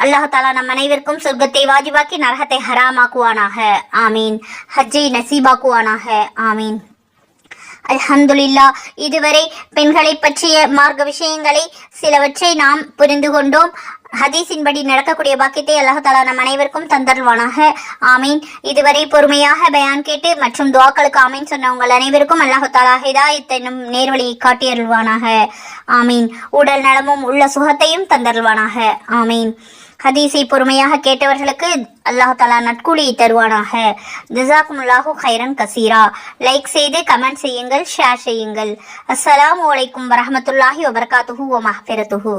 அல்லாஹ் தஆலா நம் அனைவருக்கும் சொர்க்கத்தை வாஜிபாக்கி நரகத்தை ஹராமாக்குவானாக. ஆமீன். ஹஜ்ஜை நசீபாக்குவானாக. ஆமீன். அல்ஹம்துலில்லாஹ். இதுவரை பெண்களை பற்றிய மார்க்க விஷயங்களை சிலவற்றை நாம் புரிந்து கொண்டோம். ஹதீஸின்படி நடக்கக்கூடிய பாக்கியத்தை அல்லாஹ் தஆலா நம் அனைவருக்கும் தந்தருவானாக. ஆமீன். இதுவரை பொறுமையாக பயான் கேட்டு மற்றும் துஆக்களுக்கு ஆமீன் சொன்ன உங்கள் அனைவருக்கும் அல்லாஹ் தஆலா ஹிதாயத் என்னும் நேர்வழியை காட்டியருள்வானாக. ஆமீன். உடல் நலமும் உள்ள சுகத்தையும் தந்தருள்வானாக. ஆமீன். ஹதீஸை பொறுமையாக கேட்டவர்களுக்கு அல்லாஹ் தஆலா நற்கூலியை தருவானாக. ஜஸாக்குமுல்லாஹு கைரன் கசீரா. லைக் செய்து கமெண்ட் செய்யுங்கள், ஷேர் செய்யுங்கள். அஸ்ஸலாமு அலைக்கும் வரஹ்மத்துல்லாஹி வபரகாத்துஹு வ மஃபிரத்துஹு.